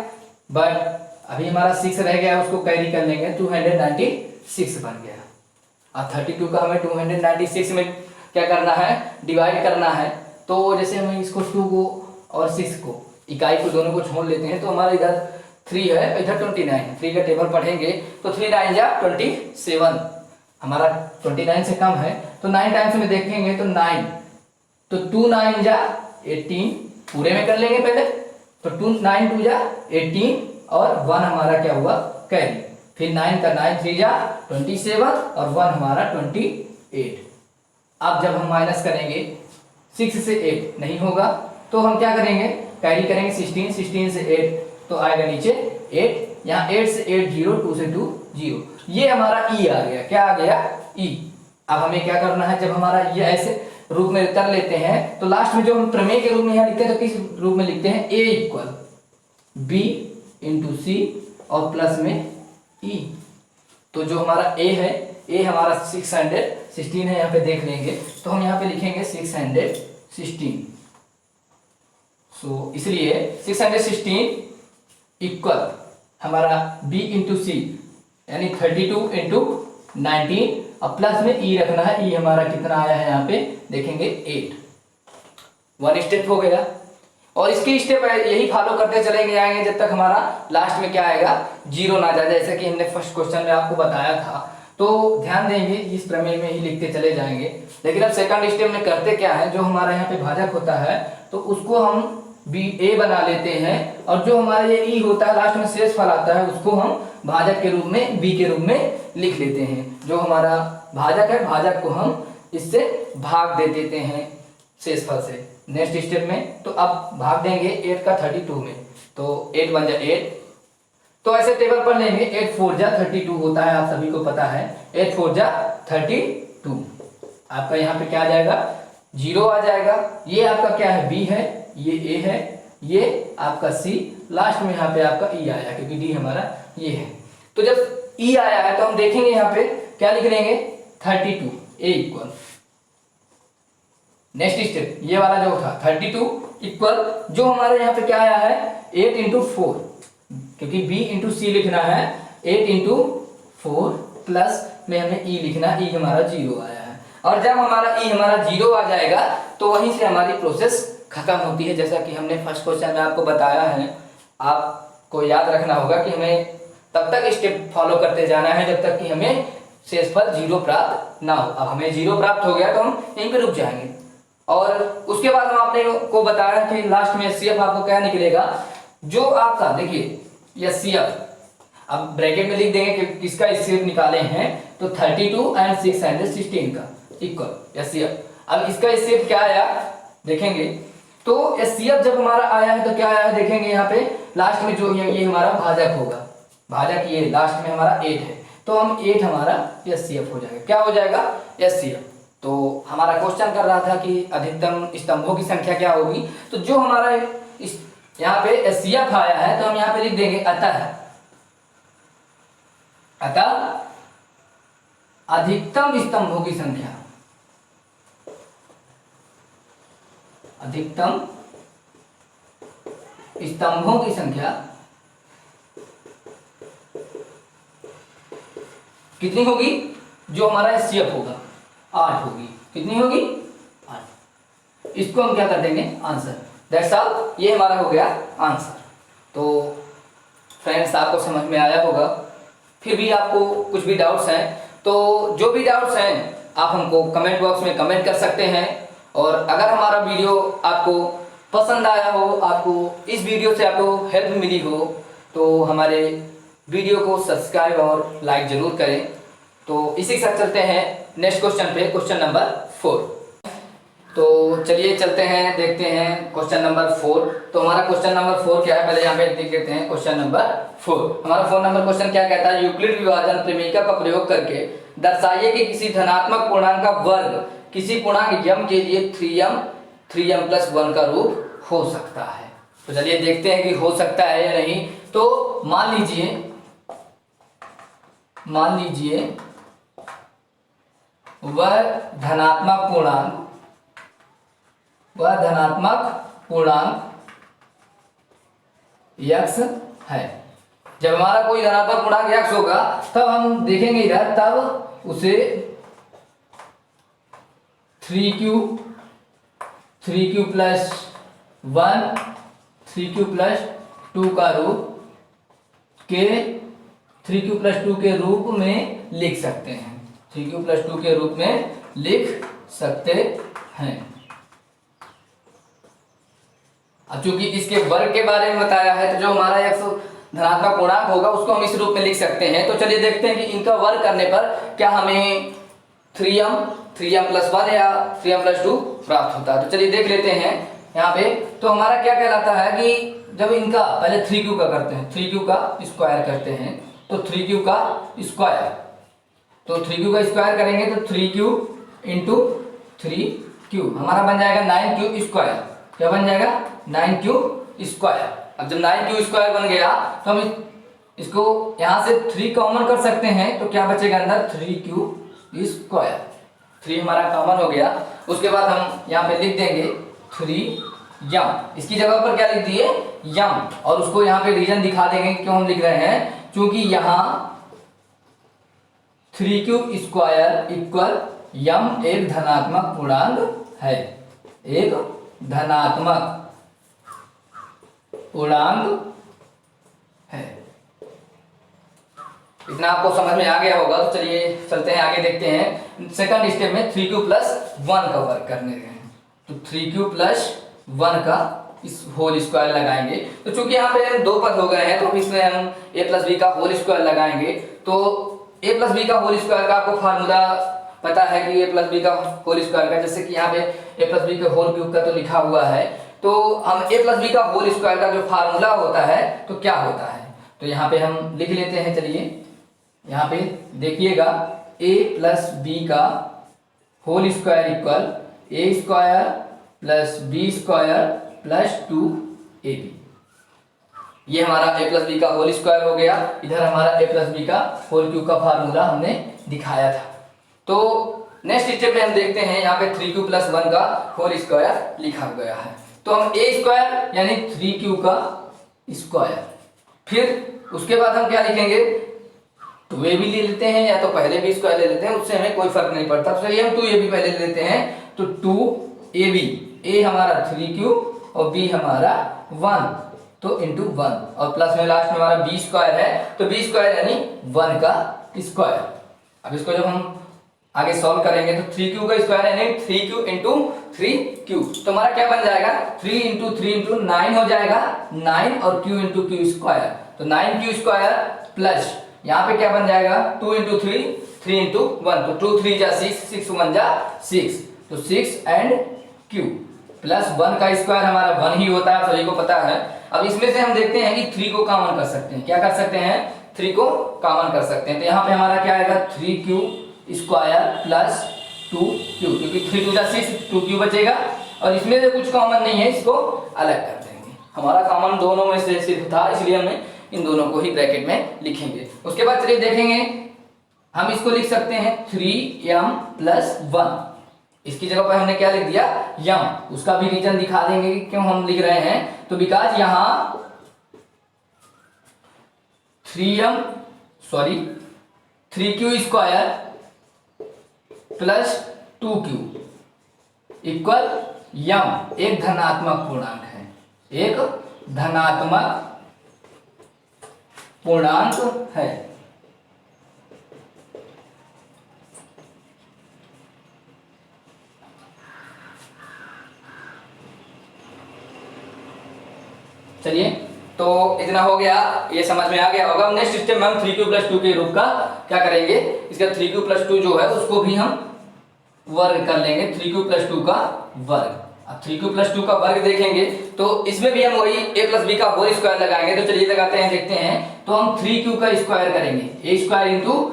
बट अभी हमारा 6 रह गया, उसको कैरी कर लेंगे, 296 बन गया। अब 32 का हमें 296 में क्या करना है, डिवाइड करना है। तो जैसे हमें इसको 2 को और 6 को, इकाई को, दोनों को छोड़ लेते हैं, तो हमारा इधर 3 है, इधर 29, 3 का टेबल पढ़ेंगे तो 3 9 जा 27, हमारा 29 से कम है, तो 9 टाइम्स में देखेंगे तो 9, तो 2 9 जा 18, पूरे में कर लेंगे पहले, तो 2 9 2 जा 18 और 1 हमारा क्या हुआ, कैरी। फिर 9 का 9 3 जा 27 और 1 हमारा 28। अब जब हम माइनस करेंगे 6 से 8 नहीं होगा, तो हम क्या करेंगे, कैरी करेंगे 16 से 8 तो आएगा नीचे 8, यहाँ 8 से 8 0, 2 से 2 0, ये हमारा ई आ गया। क्या आ गया, ई। अब हमें क्या करना है, जब हमारा ये ऐसे रूप में कर लेते हैं तो लास्ट में जो हम प्रमेय के रूप में यहाँ लिखते हैं तो किस रूप में लिखते हैं, ए इक्वल बी इंटू सी और प्लस में ई। तो जो हमारा ए है, ए हमारा 616 है, यहाँ पे देख लेंगे तो हम यहाँ पे लिखेंगे 616। सो इसलिए 616 इक्वल हमारा b इंटू सी यानी 32 इंटू 19, अब प्लस में e रखना है। e हमारा कितना आया है यहाँ पे देखेंगे 8। वन स्टेप हो गया और इसकी स्टेप यही फॉलो करते चलेंगे आएंगे जब तक हमारा लास्ट में क्या आएगा 0 ना जाए, जैसे कि हमने फर्स्ट क्वेश्चन में आपको बताया था। तो ध्यान देंगे इस प्रमेय में ही लिखते चले जाएंगे। लेकिन अब सेकंड स्टेप में करते क्या है, जो हमारा यहाँ पे भाजक होता है तो उसको हम a बना लेते हैं और जो हमारा ये e होता है लास्ट में शेष फल आता है उसको हम भाजक के रूप में b के रूप में लिख लेते हैं। जो हमारा भाजक है भाजक को हम इससे भाग दे देते हैं शेष फल से नेक्स्ट स्टेप में। तो अब भाग देंगे 8 का 32 में, तो 8 बन जाए 8। तो ऐसे टेबल पर लेंगे 8 4 जा 32 होता है, आप सभी को पता है 8 4 जा 32। आपका यहाँ पे क्या आ जाएगा 0 आ जाएगा। ये आपका क्या है b है, ये a है, ये आपका c, लास्ट में यहाँ पे आपका e आया क्योंकि d हमारा ये है। तो जब e आया है तो हम देखेंगे यहाँ पे क्या लिख लेंगे 32 a इक्वल नेक्स्ट स्टेप ये वाला जो था 32 इक्वल जो हमारे यहाँ पे क्या आया है 8 इंटू 4, क्योंकि b इंटू सी लिखना है 8 इंटू 4 प्लस में हमें e लिखना है, e हमारा 0 आया है। और जब हमारा e हमारा 0 आ जाएगा तो वहीं से हमारी प्रोसेस खत्म होती है। जैसा कि हमने फर्स्ट क्वेश्चन में आपको बताया है, आपको याद रखना होगा कि हमें तब तक स्टेप फॉलो करते जाना है जब तक कि हमें शेषफल 0 प्राप्त ना हो। अब हमें 0 प्राप्त हो गया तो हम यहीं पे रुक जाएंगे और उसके बाद हम आपने को बताया कि लास्ट में एचसीएफ आपको क्या निकलेगा, जो आपका देखिए एचसीएफ अब ब्रैकेट में लिख देंगे कि किसका एचसीएफ निकाले हैं तो 32 एंड 616 का इक्वल एचसीएफ। अब इसका एचसीएफ क्या आया देखेंगे, तो एचसीएफ जब हमारा आया है तो क्या आया है देखेंगे यहाँ पे लास्ट में जो ये हमारा भाजक होगा, भाजक ये लास्ट में हमारा 8 है तो हम 8 हमारा एचसीएफ हो जाएगा। क्या हो जाएगा एचसीएफ। तो हमारा क्वेश्चन कर रहा था कि अधिकतम स्तंभों की संख्या क्या होगी, तो जो हमारा इस यहाँ पे एचसीएफ आया है तो हम यहाँ पे लिख देंगे अतः अधिकतम स्तंभों की संख्या, अधिकतम स्तंभों की संख्या कितनी होगी, जो हमारा एचसीएफ होगा 8 होगी। कितनी होगी 8। इसको हम क्या कर देंगे आंसर, दैट्स ऑल, ये हमारा हो गया आंसर। तो फ्रेंड्स आपको समझ में आया होगा, फिर भी आपको कुछ भी डाउट्स हैं तो जो भी डाउट्स हैं आप हमको कमेंट बॉक्स में कमेंट कर सकते हैं। और अगर हमारा वीडियो आपको पसंद आया हो, आपको इस वीडियो से आपको हेल्प मिली हो तो हमारे वीडियो को सब्सक्राइब और लाइक जरूर करें। तो इसी के साथ चलते हैं नेक्स्ट क्वेश्चन पे, क्वेश्चन नंबर 4। तो चलिए चलते हैं देखते हैं क्वेश्चन नंबर 4। तो हमारा क्वेश्चन नंबर 4 क्या है, पहले यहाँ पे देख लेते हैं क्वेश्चन नंबर 4। हमारा 4 नंबर क्वेश्चन क्या कहता है, यूक्लिड विभाजन प्रमेयिका का प्रयोग करके दर्शाइए कि किसी धनात्मक पूर्णांक का वर्ग किसी पूर्णांक m के लिए 3m + 1 का रूप हो सकता है। तो चलिए देखते हैं कि हो सकता है या नहीं। तो मान लीजिए वह धनात्मक पूर्णांक x है। जब हमारा कोई धनात्मक पूर्णांक x होगा तब हम देखेंगे इधर, तब उसे 3q + 1 3q + 2 का रूप के 3q + 2 के रूप में लिख सकते हैं, 3q + 2 के रूप में लिख सकते हैं। अब चूंकि इसके वर्ग के बारे में बताया है तो जो हमारा एक धनात्मक पूर्णांक होगा उसको हम इस रूप में लिख सकते हैं। तो चलिए देखते हैं कि इनका वर्ग करने पर क्या हमें 3m + 1 या 3m + 2 प्राप्त होता है। तो चलिए देख लेते हैं यहाँ पे। तो हमारा क्या कहलाता है कि जब इनका पहले 3q का करते हैं, 3q का स्क्वायर करते हैं तो 3q का स्क्वायर, तो 3q का स्क्वायर करेंगे तो 3q × 3q हमारा बन जाएगा 9q²। क्या बन जाएगा 9q²। अब जब 9q² बन गया तो हम इसको यहाँ से 3 कॉमन कर सकते हैं तो क्या बचेगा अंदर 3q²। 3 हमारा कॉमन हो गया। उसके बाद हम यहाँ पे लिख देंगे 3 यम, इसकी जगह पर क्या लिख दिए यम, और उसको यहाँ पे रीजन दिखा देंगे क्यों हम लिख रहे हैं, क्योंकि यहाँ 3 क्यूब स्क्वायर इक्वल यम एक धनात्मक पूर्णांक है, एक धनात्मक पूर्णांक है। इतना आपको समझ में आ गया होगा, तो चलिए चलते हैं आगे, देखते हैं सेकंड स्टेप में 3 क्यूब + 1 का वर्क करने हैं। तो 3 क्यूब + 1 का इस होल स्क्वायर लगाएंगे। तो चूंकि यहाँ पे दो पद हो गए हैं तो इसमें हम a + b का होल स्क्वायर लगाएंगे। तो a + b का होल स्क्वायर का आपको फार्मूला पता है कि a + b का होल स्क्वायर का, जैसे कि यहाँ पे a + b के होल क्यूब का तो लिखा हुआ है, तो हम a + b का होल स्क्वायर का जो फार्मूला होता है तो क्या होता है, तो यहाँ पे हम लिख लेते हैं। चलिए यहाँ पे देखिएगा, a + b का whole square equal a² + b² + 2ab। ये हमारा a + b का होल स्क्वायर हो गया। इधर हमारा a + b का होल क्यूब का फार्मूला हमने दिखाया था। तो नेक्स्ट स्टेप में हम देखते हैं, यहाँ पे 3 क्यूब + 1 का होल स्क्वायर लिखा गया है। तो हम a² यानी 3q का स्क्वायर, फिर उसके बाद हम क्या लिखेंगे, 2ab ले लेते हैं या तो पहले b² ले लेते हैं, उससे हमें कोई फर्क नहीं पड़ता। तो चलिए हम 2ab पहले ले लेते हैं। तो 2ab, a हमारा 3q और b हमारा 1, तो इंटू 1 और प्लस में लास्ट में हमारा b² है, तो b² यानी 1 का स्क्वायर। अब इसको जब हम आगे सॉल्व करेंगे तो 3q का स्क्वायर यानी 3q इंटू 3q, तो हमारा क्या बन जाएगा, 3 इंटू 3 इंटू 9 हो जाएगा, 9 और q इंटू q², तो 9q² प्लस यहाँ पे क्या बन जाएगा, 2 इंटू 3, 3 इंटू 1, तो 2 3 जा 6, 6 1 जा 6, तो 6 एंड q प्लस 1 का स्क्वायर हमारा 1 ही होता है, सभी को पता है। अब इसमें से हम देखते हैं कि 3 को कॉमन कर सकते हैं, क्या कर सकते हैं, 3 को कॉमन कर सकते हैं। तो यहाँ पे हमारा क्या आएगा, 3q² प्लस 2q, क्योंकि 3 2 जा 6, 2q बचेगा, और इसमें से कुछ कॉमन नहीं है, इसको अलग कर देंगे। हमारा कॉमन दोनों में से सिर्फ था, इसलिए हमने इन दोनों को ही ब्रैकेट में लिखेंगे। उसके बाद चलिए देखेंगे, हम इसको लिख सकते हैं 3m + 1, इसकी जगह पर हमने क्या लिख दिया, यम, उसका भी रीजन दिखा देंगे कि क्यों हम लिख रहे हैं। तो बिकॉज यहां 3q² प्लस 2q इक्वल यम एक धनात्मक पूर्णांक है, एक धनात्मक पूर्णांक है। चलिए, तो इतना हो गया, ये समझ में आ गया होगा। नेक्स्ट स्टेप में हम 3q + 2 के रूप का क्या करेंगे, इसका 3q + 2 जो है उसको भी हम वर्ग कर लेंगे, 3q + 2 का वर्ग। अब 3q + 2 का वर्ग देखेंगे तो इसमें भी हम वही a + b का होल स्क्वायर लगाएंगे। तो चलिए लगाते हैं, देखते हैं। तो हम 3q का स्क्वायर करेंगे, a² इंटू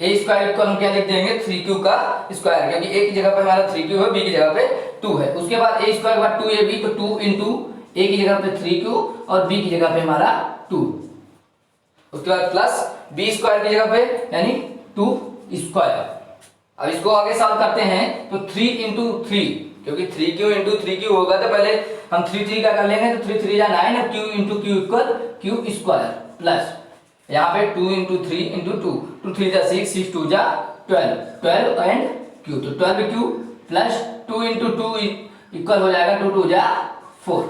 a² इक्वल हम क्या लिख देंगे, 3q का स्क्वायर, क्योंकि a की जगह पे हमारा 3q है, b की जगह पे 2 है। उसके बाद a² के बाद 2ab, तो 2 इंटू a की जगह पे 3q और b की जगह पे हमारा 2, उसके बाद प्लस b² की जगह पे यानी 2²। अब इसको आगे सॉल्व करते हैं, तो 3 इंटू 3, क्योंकि 3q इंटू 3q होगा तो पहले हम 3 3 का कर लेंगे, तो 3 3 जा 9 और q into q equal q² plus यहाँ पे 2 इंटू 3 इंटू 2, 2 3 जा 6, 6 2 जा 12, 12 एंड q, तो 12q प्लस 2 इंटू 2 इक्वल हो जाएगा 2 2 जा 4।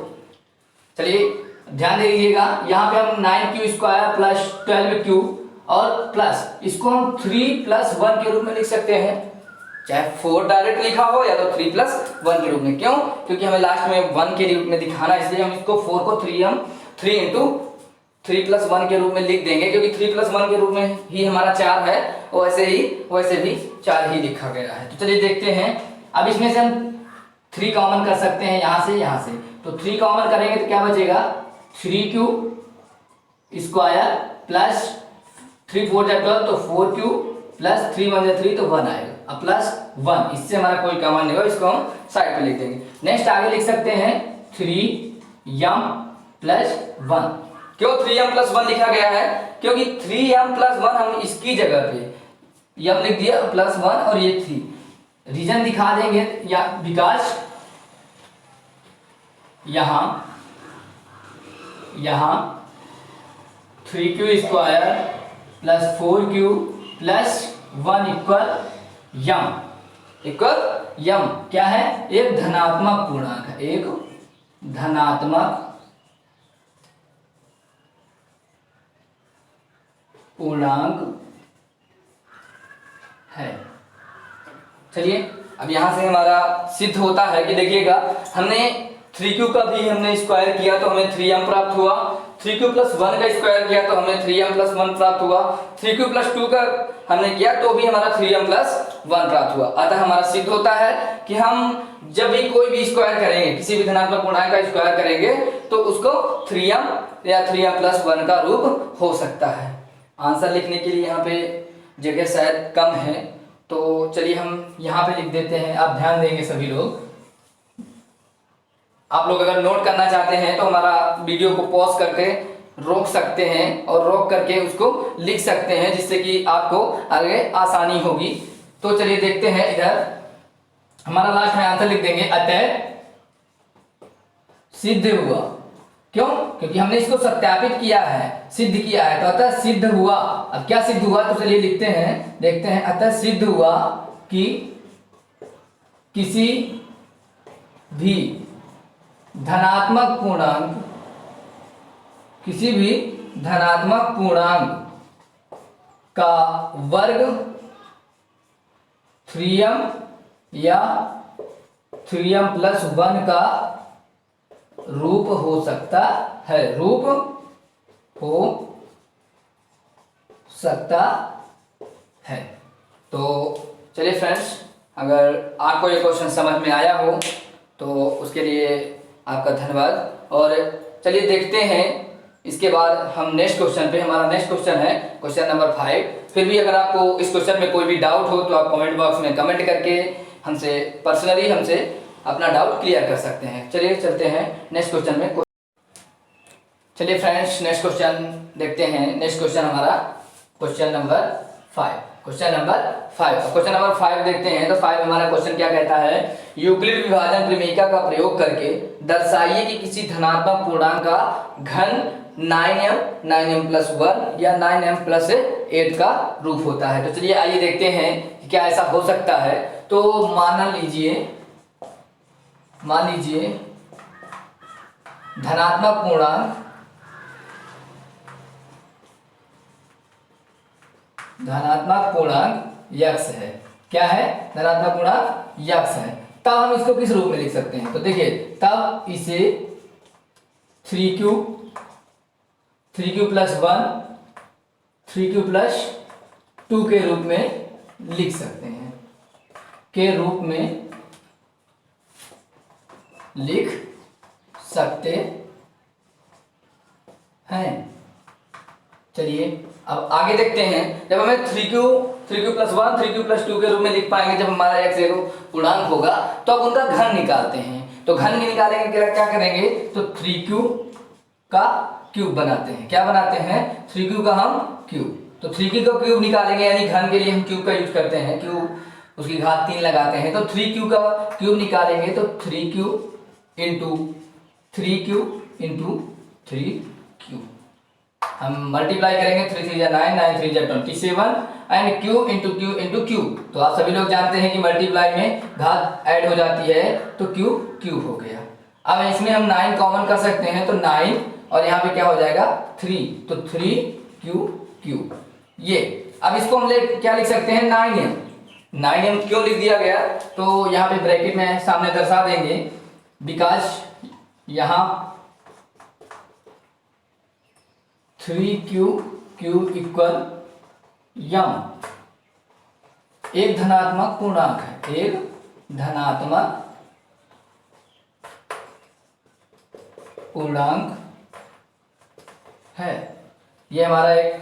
चलिए ध्यान दे दीजिएगा, यहाँ पे हम 9q² प्लस 12q और प्लस इसको हम 3 + 1 के रूप में लिख सकते हैं, चाहे 4 डायरेक्ट लिखा हो या तो 3 + 1 के रूप में। क्यों, क्योंकि हमें लास्ट में 1 के रूप में दिखाना, इसलिए हम इसको 4 को 3 इंटू 3 + 1 के रूप में लिख देंगे, क्योंकि 3 + 1 के रूप में ही हमारा 4 है, वैसे भी 4 ही लिखा गया है। तो चलिए देखते हैं, अब इसमें से हम 3 कॉमन कर सकते हैं, यहाँ से, तो 3 कॉमन करेंगे तो क्या बचेगा, 3q² प्लस 3 4 जा 12, तो 4q प्लस 3 1 जा 3, तो 1 आएगा, अब प्लस 1, इससे हमारा कोई कॉमन नहीं होगा, इसको हम साइड पे लिख देंगे। नेक्स्ट आगे लिख सकते हैं 3m + 1। क्यों 3m + 1 लिखा गया है, क्योंकि 3m + 1 हम इसकी जगह पे m लिख दिया +1 और ये 3, रीजन दिखा देंगे, या बिकॉज यहाँ 3q² plus 4q plus 1 equal यम क्या है? एक धनात्मक पूर्णांक है, एक धनात्मक पूर्णांक है। चलिए अब यहां से हमारा सिद्ध होता है कि देखिएगा, हमने 3q का भी हमने स्क्वायर किया तो हमें 3m प्राप्त हुआ, 3q प्लस 1 का स्क्वायर किया तो हमें 3m प्लस 1 प्राप्त हुआ, 3q प्लस 2 का हमने किया तो भी हमारा 3m प्लस 1 प्राप्त हुआ। अतः हमारा सिद्ध होता है कि हम जब भी कोई भी स्क्वायर करेंगे, किसी भी धनात्मक पूर्णांक का स्क्वायर करेंगे तो उसको 3m या 3m प्लस 1 का रूप हो सकता है। आंसर लिखने के लिए यहाँ पे जगह शायद कम है, तो चलिए हम यहाँ पे लिख देते हैं। आप ध्यान देंगे सभी लोग, आप लोग अगर नोट करना चाहते हैं तो हमारा वीडियो को पॉज करके रोक सकते हैं और रोक करके उसको लिख सकते हैं, जिससे कि आपको आगे आसानी होगी। तो चलिए देखते हैं, इधर हमारा लास्ट में आंसर लिख देंगे, अतः सिद्ध हुआ। क्यों? क्योंकि हमने इसको सत्यापित किया है, सिद्ध किया है, तो अतः सिद्ध हुआ। अब क्या सिद्ध हुआ, तो चलिए लिखते हैं, देखते हैं। अतः सिद्ध हुआ कि किसी भी धनात्मक पूर्णांक का वर्ग 3m या 3m प्लस 1 का रूप हो सकता है, रूप हो सकता है। तो चलिए फ्रेंड्स, अगर आपको ये क्वेश्चन समझ में आया हो तो उसके लिए आपका धन्यवाद। और चलिए देखते हैं, इसके बाद हम नेक्स्ट क्वेश्चन पे, हमारा नेक्स्ट क्वेश्चन है क्वेश्चन नंबर 5। फिर भी अगर आपको इस क्वेश्चन में कोई भी डाउट हो तो आप कमेंट बॉक्स में कमेंट करके हमसे पर्सनली अपना डाउट क्लियर कर सकते हैं। चलिए चलते हैं नेक्स्ट क्वेश्चन में। चलिए फ्रेंड्स, नेक्स्ट क्वेश्चन देखते हैं। नेक्स्ट क्वेश्चन हमारा क्वेश्चन नंबर 5। क्वेश्चन नंबर 5 देखते हैं। तो 5 हमारा क्वेश्चन क्या कहता है, यूक्लिड विभाजन प्रमेयिका का प्रयोग करके दर्शाइए कि किसी धनात्मक पूर्णांक का घन 9m प्लस 1 या 9m प्लस 8 का रूप होता है। तो चलिए आइए देखते हैं कि क्या ऐसा हो सकता है। तो मान लीजिए धनात्मक पूर्णांक यक्स है। क्या है? धनात्मक पूर्णांक यक्स है। तब हम इसको किस रूप में लिख सकते हैं? तो देखिए, तब इसे 3q प्लस 1 3q प्लस 2 के रूप में लिख सकते हैं, के रूप में लिख सकते हैं। चलिए अब आगे देखते हैं। जब हमें 3q प्लस 1 3q प्लस 2 के रूप में लिख पाएंगे, जब हमारा x एक पूर्णांक होगा, तो अब उनका घन निकालते हैं। तो घन निकालेंगे, क्या करेंगे, तो 3q का क्यूब बनाते हैं। क्या बनाते हैं? 3q का हम क्यूब। तो 3q का क्यूब निकालेंगे, यानी घन के लिए हम क्यूब का यूज करते हैं, क्यूब उसकी घात 3 लगाते हैं। तो 3q का क्यूब निकालेंगे तो 3q इंटू 3q हम मल्टीप्लाई करेंगे, 3 3 9 9 3 27 एंड q इंटू q। तो आप सभी लोग जानते हैं कि मल्टीप्लाई में घात ऐड हो जाती है, तो q हो गया। अब इसमें हम 9 कॉमन कर सकते हैं, तो 9 और यहाँ पे क्या हो जाएगा 3, तो 3q। ये अब इसको हम क्या लिख सकते हैं, 9m क्यों लिख दिया गया, तो यहाँ पे ब्रैकेट में सामने दर्शा देंगे, बिकॉज यहाँ 3q इक्वल यम एक धनात्मक पूर्णांक है, एक धनात्मक पूर्णांक है। ये हमारा एक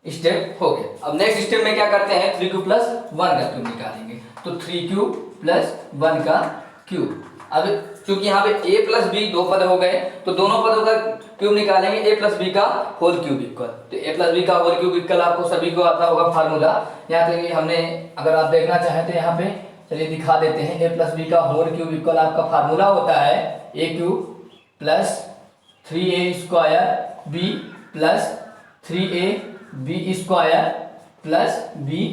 स्टेप हो गया। अब नेक्स्ट स्टेप में क्या करते हैं, 3q प्लस 1 का क्यूब निकालेंगे। तो 3q प्लस 1 का क्यूब। अब क्योंकि यहाँ पे a प्लस b दो पद हो गए, तो दोनों पदों का क्यूब निकालेंगे, a प्लस b का होल क्यूब इक्वल। तो a प्लस b का होल क्यूब इक्वल आपको सभी को आता होगा फार्मूला। यहाँ पे हमने, अगर आप देखना चाहें तो यहाँ पे चलिए दिखा देते हैं। ए प्लस बी का होल क्यूब इक्वल आपका फार्मूला होता है A cube plus 3a square B plus 3a B square plus B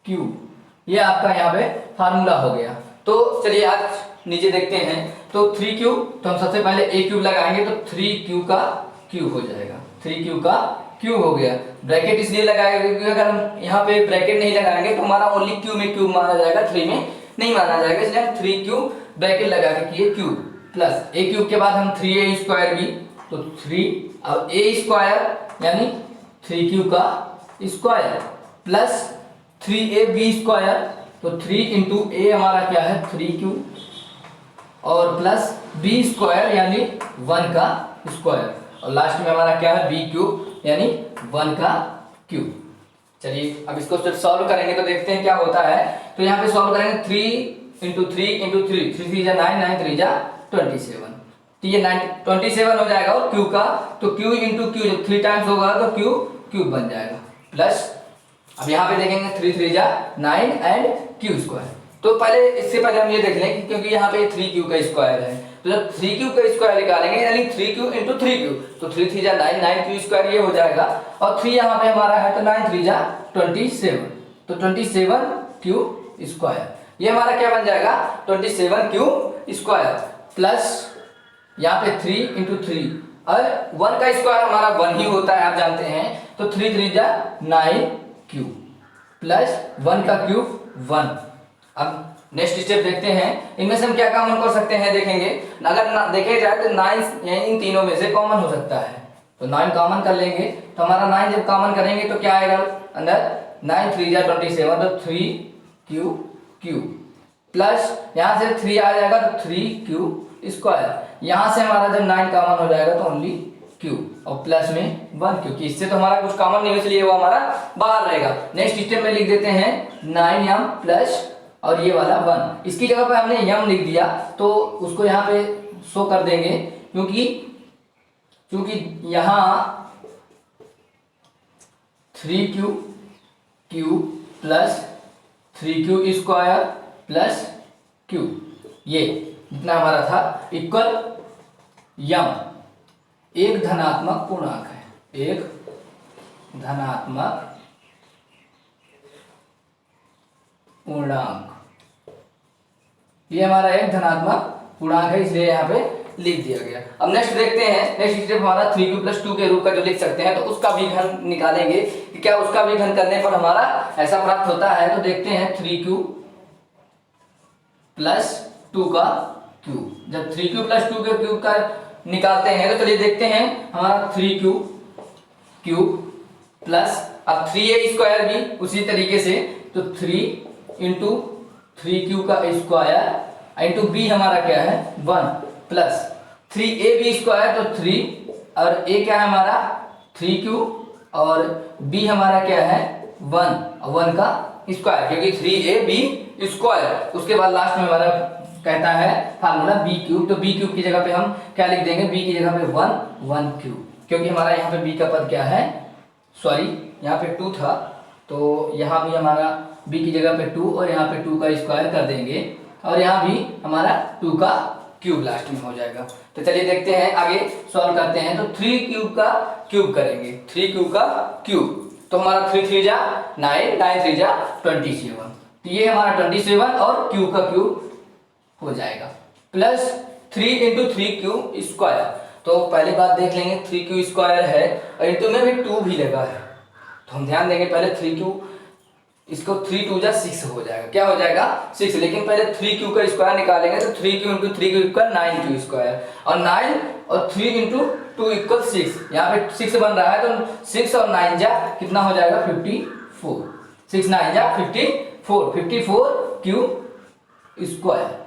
cube. ये आपका यहाँ पे फार्मूला हो गया। तो चलिए आज नीचे देखते हैं। तो 3 क्यूब, तो हम सबसे पहले a क्यूब लगाएंगे तो 3 क्यू का क्यूब हो जाएगा। 3 क्यू का क्यूब हो गया। ब्रैकेट इसलिए लगाएगा क्योंकि अगर हम यहाँ पे ब्रैकेट नहीं लगाएंगे तो हमारा ओनली क्यू में क्यूब माना जाएगा, 3 में नहीं माना जाएगा, इसलिए हम 3 क्यूब ब्रैकेट लगा के किए क्यूब प्लस a क्यूब के बाद हम 3a स्क्वायर भी, तो 3 अब a स्क्वायर यानी 3 क्यू का स्क्वायर प्लस 3ab स्क्वायर, तो 3 इंटू ए हमारा क्या है 3 क्यू और प्लस b स्क्वायर यानी 1 का स्क्वायर और लास्ट में हमारा क्या है b क्यूब यानी 1 का क्यूब। चलिए अब इसको जब सॉल्व करेंगे तो देखते हैं क्या होता है। तो यहाँ पे सॉल्व करेंगे 3 इंटू 3 इंटू 3, 3 3 जा 9, 9 3 जा 27, तो ये 27 हो जाएगा। और क्यू का तो क्यू इंटू क्यू जब 3 टाइम्स होगा तो क्यू क्यूब बन जाएगा प्लस अब यहाँ पे देखेंगे 3 3 जा 9 एंड क्यू स्क्वायर। तो पहले इससे पहले हम ये देख लें कि क्योंकि यहाँ पे 3 क्यू का स्क्वायर है, तो जब 3 क्यू का स्क्वायर निकालेंगे यानी 3 क्यू इंटू 3 क्यू, तो 3 3 जा 9, 9 क्यू स्क्वायर ये हो जाएगा और 3 यहाँ पे हमारा है तो 9 3 जा 27, तो 27 क्यू स्क्वायर ये हमारा क्या बन जाएगा 27 क्यू स्क्वायर प्लस यहाँ पे 3 इंटू 3 और 1 का स्क्वायर हमारा 1 ही होता है आप जानते हैं, तो 3 3 जा 9 क्यू प्लस 1 का क्यूब 1। अब नेक्स्ट स्टेप देखते हैं, इनमें से हम क्या कॉमन कर सकते हैं देखेंगे। अगर देखे जाए तो 9 यानी इन तीनों में से कॉमन हो सकता है, तो 9 कॉमन कर लेंगे। तो हमारा 9 जब कॉमन करेंगे तो क्या आएगा अंदर 9 3 जा 27, तो 3 क्यू क्यू प्लस यहाँ से 3 आ जाएगा तो 3 क्यू स्क्वायर। यहाँ से हमारा जब 9 कॉमन हो जाएगा तो ओनली क्यू और प्लस में 1, क्योंकि इससे तो हमारा कुछ कॉमन नहीं है इसलिए वो हमारा बाहर रहेगा। नेक्स्ट स्टेप में लिख देते हैं 9m प्लस और ये वाला 1, इसकी जगह पे हमने यम लिख दिया तो उसको यहाँ पे शो कर देंगे क्योंकि यहाँ 3q Q plus 3q square plus q ये जितना हमारा था इक्वल यम एक धनात्मक पूर्णांक है, एक धनात्मक पूर्णांक, ये हमारा एक धनात्मक पूर्णांक है इसलिए यहाँ पे लिख दिया गया। अब नेक्स्ट देखते हैं, नेक्स्ट स्टेप हमारा 3q प्लस 2 के रूप का जो लिख सकते हैं तो उसका भी घन निकालेंगे कि क्या उसका भी घन करने पर हमारा ऐसा प्राप्त होता है। तो देखते हैं 3q प्लस 2 का क्यूब, जब 3q प्लस 2 के क्यूब का निकालते हैं तो चलिए देखते हैं हमारा 3q क्यूब प्लस अब 3a स्क्वायर भी उसी तरीके से, तो 3 इंटू 3q का स्क्वायर इंटू b हमारा क्या है 1 प्लस 3ab स्क्वायर, तो 3 और a क्या है हमारा 3q और b हमारा क्या है 1 और 1 का स्क्वायर क्योंकि 3ab स्क्वायर। उसके बाद लास्ट में हमारा कहता है फार्मूला b क्यूब, तो b क्यूब की जगह पे हम क्या लिख देंगे b की जगह पे 1 क्यूब, क्योंकि हमारा यहाँ पे b का पद क्या है सॉरी यहाँ पे 2 था तो यहाँ भी हमारा b की जगह पे 2 और यहाँ पे 2 का स्क्वायर कर देंगे और यहाँ भी हमारा 2 का क्यूब लास्ट में हो जाएगा। तो चलिए देखते हैं आगे सॉल्व करते हैं। तो 3 क्यूब का क्यूब करेंगे, 3 क्यूब का क्यूब, तो हमारा 3 3 जा 9, 9 3 जा 27, तो ये हमारा 27 और क्यूब का क्यूब हो जाएगा प्लस 3 इंटू 3 क्यू स्क्वायर। तो पहली बात देख लेंगे 3 क्यू स्क्वायर है और इंटू में भी 2 भी लगा है, तो हम ध्यान देंगे पहले 3 क्यू, इसको 3 2 जा 6 हो जाएगा, क्या हो जाएगा 6, लेकिन पहले 3 क्यू का स्क्वायर निकालेंगे तो 3 Q into 3 Q equal 9 Q square और 9 और 3 इंटू 2 इक्वल 6, यहाँ पे 6 बन रहा है तो 6 और 9 जा कितना हो जाएगा 54, 6 9 जा 54 क्यू स्क्वायर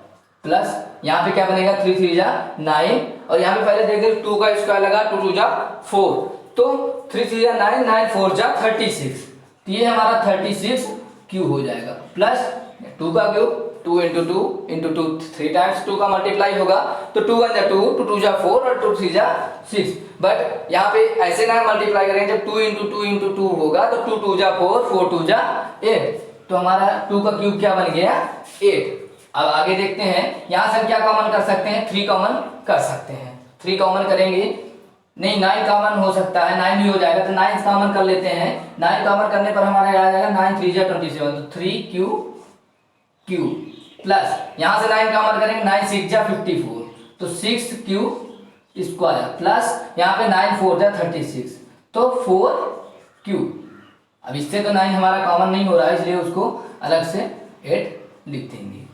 प्लस यहाँ पे क्या बनेगा 3 3 जा 9 और यहाँ पे पहले देख दें 2 का स्क्वायर लगा 2 2 जा 4, तो 3 3 जा 9, 9 4 जा 36, तो ये हमारा 36 क्यू हो जाएगा प्लस 2 का क्यूब 2 इंटू 2 इंटू 2 3 टाइम्स 2 का मल्टीप्लाई होगा तो 2 1 जा 2, 2 2 जा 4 और 2 3 जा 6, बट यहाँ पे ऐसे ना मल्टीप्लाई करेंगे, जब 2 इंटू 2 इंटू 2 होगा तो 2 2 जा 4, 4 2 जा 8, तो हमारा 2 का क्यूब क्या बन गया 8। अब आगे देखते हैं, यहाँ से हम क्या कॉमन कर सकते हैं 3 कॉमन कर सकते हैं। 3 कॉमन करेंगे, नहीं 9 कॉमन हो सकता है, 9 भी हो जाएगा तो 9 कॉमन कर लेते हैं। 9 कॉमन करने पर हमारा आ जाएगा 9 3 जा 27, तो 3 क्यू प्लस यहाँ से 9 कॉमन करेंगे 9 6 जा 54, तो 6 क्यू स्क्वायर प्लस यहाँ पे 9 4 जा 36, तो 4 क्यू। अब इससे तो 9 हमारा कॉमन नहीं हो रहा है, इसलिए उसको अलग से 8 लिख देंगे।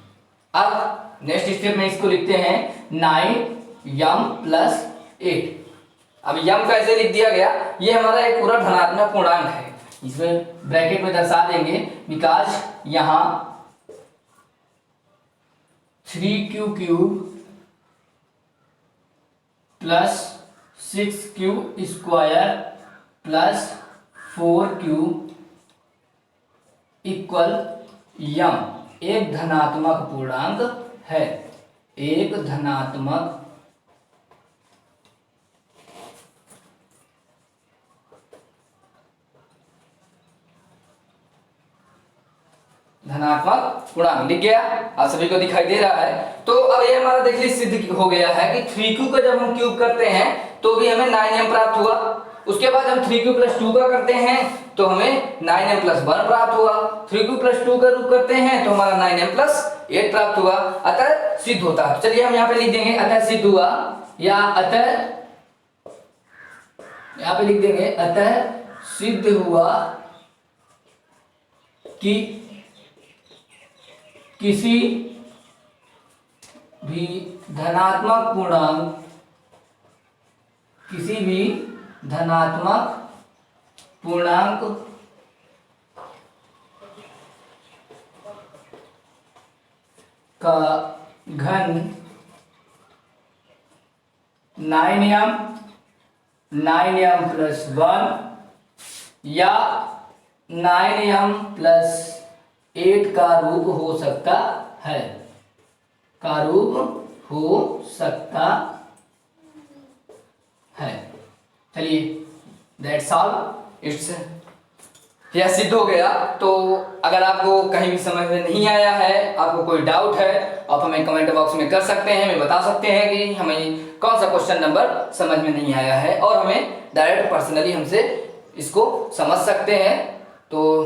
अब नेक्स्ट स्टेप में इसको लिखते हैं 9m प्लस 8। अब यम कैसे लिख दिया गया, ये हमारा एक पूरा धनात्मक पूर्णांक है, इसमें ब्रैकेट में दर्शा देंगे बिकॉज यहाँ 3q cube plus 6q square plus 4q equal यम एक धनात्मक पूर्णांक है, एक धनात्मक पूर्णांक लिख गया, आप सभी को दिखाई दे रहा है। तो अब ये हमारा देखिए सिद्ध हो गया है कि 3q का जब हम क्यूब करते हैं तो भी हमें 9m प्राप्त हुआ। उसके बाद हम 3q प्लस 2 का करते हैं तो हमें 9m प्लस 1 प्राप्त हुआ। 3q प्लस 2 का रूप करते हैं तो हमारा 9m प्लस 8 प्राप्त हुआ, अतः सिद्ध होता है। चलिए हम यहाँ पे लिख देंगे अतः सिद्ध हुआ, या अतः यहाँ पे लिख देंगे अतः सिद्ध हुआ कि किसी भी धनात्मक पूर्णांक का घन 9m प्लस 1 या 9m प्लस 8 का रूप हो सकता है, चलिए दैट्स ऑल, इट्स यह सिद्ध हो गया। तो अगर आपको कहीं भी समझ में नहीं आया है, आपको कोई डाउट है, आप हमें कमेंट बॉक्स में कर सकते हैं, हमें बता सकते हैं कि हमें कौन सा क्वेश्चन नंबर समझ में नहीं आया है, और हमें डायरेक्ट पर्सनली हमसे इसको समझ सकते हैं। तो